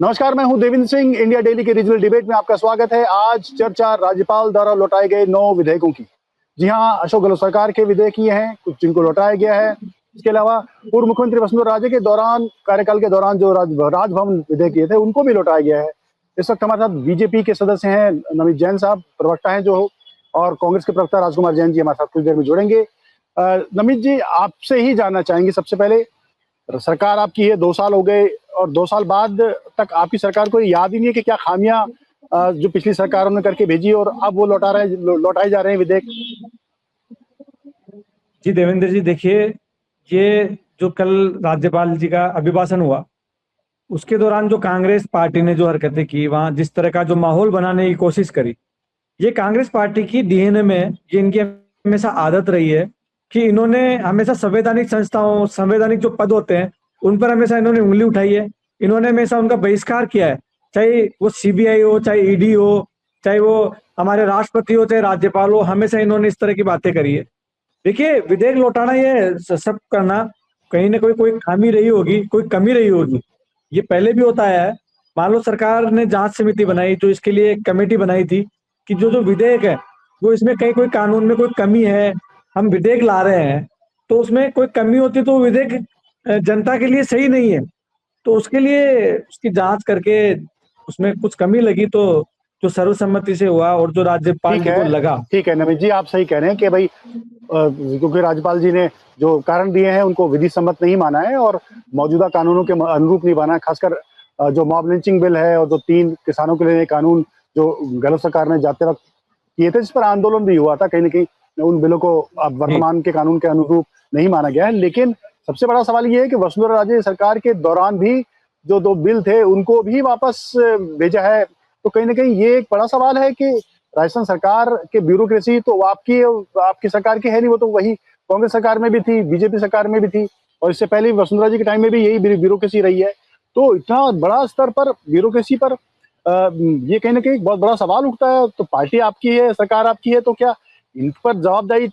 नमस्कार, मैं हूं देवेंद्र सिंह। इंडिया डेली के रीजनल डिबेट में आपका स्वागत है। आज चर्चा राज्यपाल द्वारा लौटाए गए 9 विधेयकों की। जी हां, अशोक गहलोत सरकार के विधेयक ये हैं, कुछ जिनको लौटाया गया है। इसके अलावा पूर्व मुख्यमंत्री वसुंधरा राजे के दौरान कार्यकाल के दौरान जो राजभवन विधेयक किए थे, उनको भी लौटाया गया है। इस वक्त हमारे साथ बीजेपी के सदस्य हैं नमित जैन साहब, प्रवक्ता हैं जो, और कांग्रेस के प्रवक्ता राजकुमार जैन जी हमारे साथ कुछ देर में जुड़ेंगे। नमित जी, आपसे ही जानना चाहेंगे सबसे पहले, सरकार आपकी है, 2 साल हो गए और 2 साल बाद तक आपकी सरकार को याद ही नहीं है कि क्या खामियां जो पिछली सरकारों ने करके भेजी और अब वो लौटाए जा रहे हैं विधेयक। जी देवेंद्र जी, देखिए, ये जो कल राज्यपाल जी का अभिभाषण हुआ, उसके दौरान जो कांग्रेस पार्टी ने जो हरकतें की, वहां जिस तरह का जो माहौल बनाने की कोशिश करी, ये कांग्रेस पार्टी की डीएनए में, ये इनकी हमेशा आदत रही है कि इन्होंने हमेशा संवैधानिक संस्थाओं, संवैधानिक जो पद होते हैं, उन पर हमेशा इन्होंने उंगली उठाई है। इन्होंने हमेशा उनका बहिष्कार किया है, चाहे वो सीबीआई हो, चाहे ईडी हो, चाहे वो हमारे राष्ट्रपति हो, चाहे राज्यपाल हो, हमेशा इन्होंने इस तरह की बातें करी है। देखिए, विधेयक लौटाना, ये सब करना, कहीं ना कोई खामी रही होगी, कोई कमी रही होगी। ये पहले भी होता है। मान लो सरकार ने जांच समिति बनाई, जो इसके लिए एक कमेटी बनाई थी कि जो जो विधेयक है वो इसमें कहीं कोई कानून में कोई कमी है, हम विधेयक ला रहे हैं तो उसमें कोई कमी होती तो विधेयक जनता के लिए सही नहीं है, तो उसके लिए उसकी जांच करके उसमें कुछ कमी लगी तो जो सर्वसम्मति से हुआ और जो राज्यपाल जी को लगा। ठीक है नमित जी, आप सही कह रहे हैं कि भाई क्योंकि राज्यपाल जी ने जो कारण दिए हैं उनको विधि सम्मत नहीं माना है और मौजूदा कानूनों के अनुरूप नहीं माना है। खासकर जो मॉब लिंचिंग बिल है और जो 3 किसानों के लिए कानून जो गहलोत सरकार ने जाते वक्त किए थे, जिस पर आंदोलन भी हुआ था, कहीं ना कहीं उन बिलों को अब वर्तमान के कानून के अनुरूप नहीं माना गया है। लेकिन सबसे बड़ा सवाल ये है कि वसुंधरा राजे सरकार के दौरान भी जो 2 बिल थे उनको भी वापस भेजा है। तो कहीं ना कहीं ये एक बड़ा सवाल है कि राजस्थान सरकार के ब्यूरोक्रेसी तो आपकी सरकार की है नहीं, वो तो वही कांग्रेस सरकार में भी थी, बीजेपी सरकार में भी थी, और इससे पहले वसुंधरा जी के टाइम में भी यही ब्यूरोक्रेसी रही है। तो इतना बड़ा स्तर पर ब्यूरोक्रेसी पर ये कहीं ना कहीं बहुत बड़ा सवाल उठता है। तो पार्टी आपकी है, सरकार आपकी है, तो क्या इन पर जवाबदेही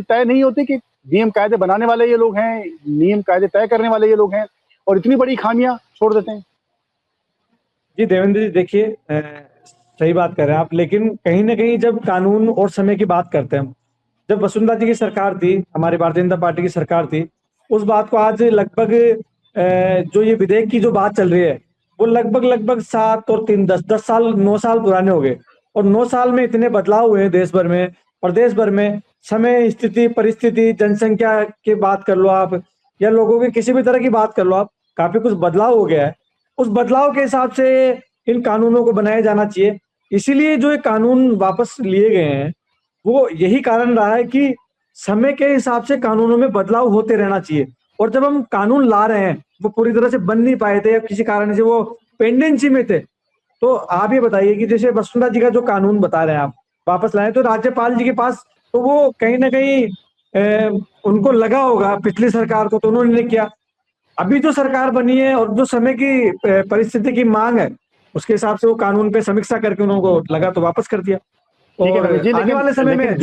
तय नहीं होती कि नियम कायदे बनाने वाले ये लोग हैं, नियम कायदे तय करने वाले ये लोग हैं, और इतनी बड़ी खामियां छोड़ देते हैं। जी देवेंद्र जी, देखिए, सही बात कर रहे हैं आप, लेकिन कहीं ना कहीं जब कानून और समय की बात करते हैं, जब वसुंधरा जी की सरकार थी, हमारी भारतीय जनता पार्टी की सरकार थी, उस बात को आज लगभग जो ये विधेयक की जो बात चल रही है, वो लगभग 7 और 3 10 साल, 9 साल पुराने हो गए। और 9 साल में इतने बदलाव हुए देश भर में, और देश भर में समय, स्थिति, परिस्थिति, जनसंख्या की बात कर लो आप, या लोगों की किसी भी तरह की बात कर लो आप, काफी कुछ बदलाव हो गया है। उस बदलाव के हिसाब से इन कानूनों को बनाया जाना चाहिए। इसीलिए जो ये कानून वापस लिए गए हैं, वो यही कारण रहा है कि समय के हिसाब से कानूनों में बदलाव होते रहना चाहिए। और जब हम कानून ला रहे हैं, वो पूरी तरह से बन नहीं पाए थे या किसी कारण से वो पेंडेंसी में थे, तो आप ये बताइए कि जैसे वसुंधरा जी का जो कानून बता रहे हैं आप वापस लाए, तो राज्यपाल जी के पास तो वो कहीं ना कहीं उनको लगा होगा पिछली सरकार को, तो उन्होंने किया। अभी जो सरकार बनी है और जो समय की परिस्थिति की मांग है, उसके हिसाब से वो कानून पे समीक्षा करके उनको लगा तो वापस कर दिया। ठीक है और रमेश जी, आने वाले समय में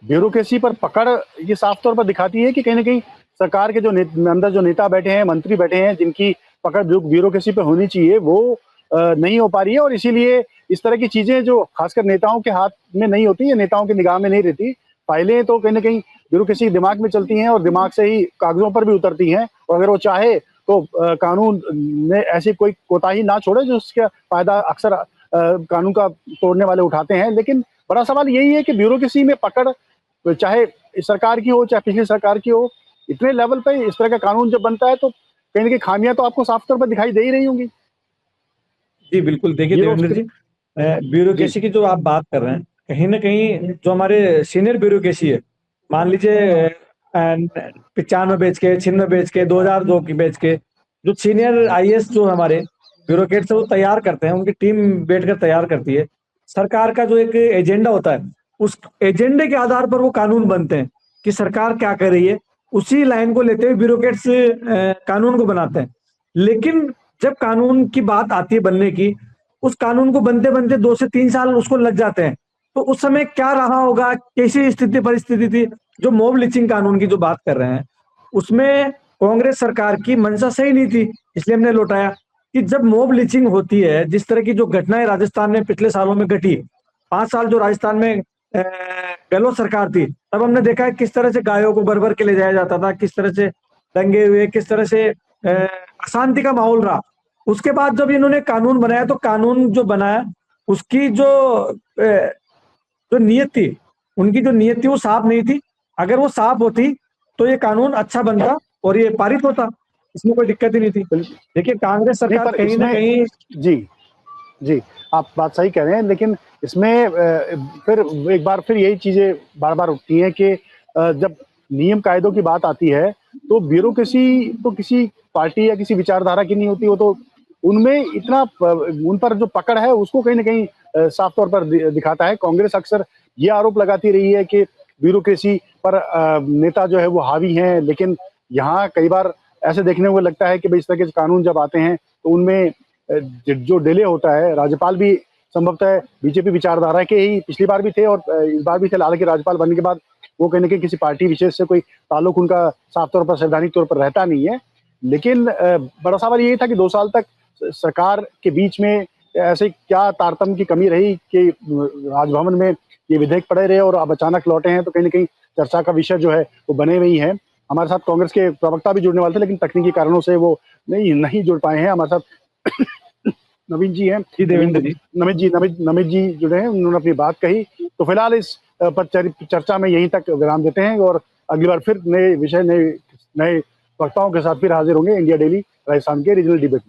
ब्यूरोक्रेसी पर पकड़ ये साफ तौर पर दिखाती है कि कहीं ना कहीं सरकार के जो अंदर जो नेता बैठे हैं, मंत्री बैठे हैं, जिनकी पकड़ ब्यूरोक्रेसी पे होनी चाहिए, वो नहीं हो पा रही है। और इसीलिए इस तरह की चीजें जो खासकर नेताओं के हाथ में नहीं होती है, नेताओं की निगाह में नहीं रहती, फाइलें तो कहीं ना कहीं ब्यूरोक्रेसी के दिमाग में चलती हैं और दिमाग से ही कागजों पर भी उतरती हैं। और अगर वो चाहे तो कानून में ऐसी कोई कोताही ना छोड़े जो उसका फायदा अक्सर कानून का तोड़ने वाले उठाते हैं। लेकिन बड़ा सवाल यही है कि ब्यूरोक्रेसी में पकड़, चाहे इस सरकार की हो चाहे पिछली सरकार की हो, इतने लेवल पे इस तरह का कानून जब बनता है तो कहीं ना कहीं खामियां तो आपको साफ तौर पर दिखाई दे ही रही होंगी। जी बिल्कुल, देखिए देवेंद्र जी, ब्यूरोक्रेसी की जो आप बात कर रहे हैं, कहीं ना कहीं जो हमारे सीनियर ब्यूरोक्रेसी है, मान लीजिए 95 बैच के, 96 बैच के, 2002 की बैच के जो सीनियर आईएएस जो हमारे ब्यूरोक्रेट्स वो तैयार करते हैं, उनकी टीम बैठकर तैयार करती है। सरकार का जो एक एजेंडा होता है, उस एजेंडे के आधार पर वो कानून बनते हैं कि सरकार क्या कर रही है, उसी लाइन को लेते हुए ब्यूरोक्रेट्स कानून को बनाते हैं। लेकिन जब कानून की बात आती है बनने की, उस कानून को बनते बनते 2 से 3 साल उसको लग जाते हैं। तो उस समय क्या रहा होगा, कैसी स्थिति परिस्थिति थी, जो मॉब लिंचिंग कानून की जो बात कर रहे हैं, उसमें कांग्रेस सरकार की मंशा सही नहीं थी, इसलिए हमने लौटाया। कि जब मॉब लिंचिंग होती है, जिस तरह की जो घटनाएं राजस्थान में पिछले सालों में घटी, 5 साल जो राजस्थान में गहलोत सरकार थी, तब हमने देखा है किस तरह से गायों को भर भर के ले जाया जाता था, किस तरह से दंगे हुए, किस तरह से अशांति का माहौल रहा। उसके बाद जब इन्होंने कानून बनाया, तो कानून जो बनाया उसकी जो नीयत थी, उनकी जो नीयत थी वो साफ नहीं थी। अगर वो साफ होती तो ये कानून अच्छा बनता और ये पारित होता, इसमें कोई दिक्कत ही नहीं थी। देखिए कांग्रेस नहीं, सरकार पर कहीं ना इसमें कहीं जी जी आप बात सही कह रहे हैं, लेकिन इसमें फिर एक बार फिर यही चीजें बार बार उठती हैं कि जब नियम कायदों की बात आती है तो ब्यूरोक्रेसी तो किसी पार्टी या किसी विचारधारा की नहीं होती, वो तो उनमें इतना उन पर जो पकड़ है उसको कहीं ना कहीं साफ तौर पर दिखाता है। कांग्रेस अक्सर ये आरोप लगाती रही है कि ब्यूरोक्रेसी पर नेता जो है वो हावी हैं, लेकिन यहाँ कई बार ऐसे देखने को लगता है कि भाई इस तरह के कानून जब आते हैं तो उनमें जो डिले होता है, राज्यपाल भी संभवतः बीजेपी विचारधारा के ही पिछली बार भी थे और इस बार भी थे। हालांकि राज्यपाल बनने के बाद वो कहीं ना कहीं किसी पार्टी विशेष से कोई ताल्लुक उनका साफ तौर पर संवैधानिक तौर पर रहता नहीं है। लेकिन बड़ा सवाल यही था कि 2 साल तक सरकार के बीच में ऐसे क्या तारतम्य की कमी रही कि राजभवन में ये विधेयक पड़े रहे और अब अचानक लौटे हैं, तो कहीं ना कहीं चर्चा का विषय जो है वो बने हुए ही है। हमारे साथ कांग्रेस के प्रवक्ता भी जुड़ने वाले थे, लेकिन तकनीकी कारणों से वो नहीं जुड़ पाए हैं। हमारे साथ नवीन जी हैं, जी देवेंद्र जी, नमित जी जुड़े हैं, उन्होंने अपनी बात कही। तो फिलहाल इस पर चर्चा में यहीं तक विराम देते हैं और अगली बार फिर नए विषय नए वक्ताओं के साथ फिर हाजिर होंगे इंडिया डेली राजस्थान के रीजनल डिबेट में।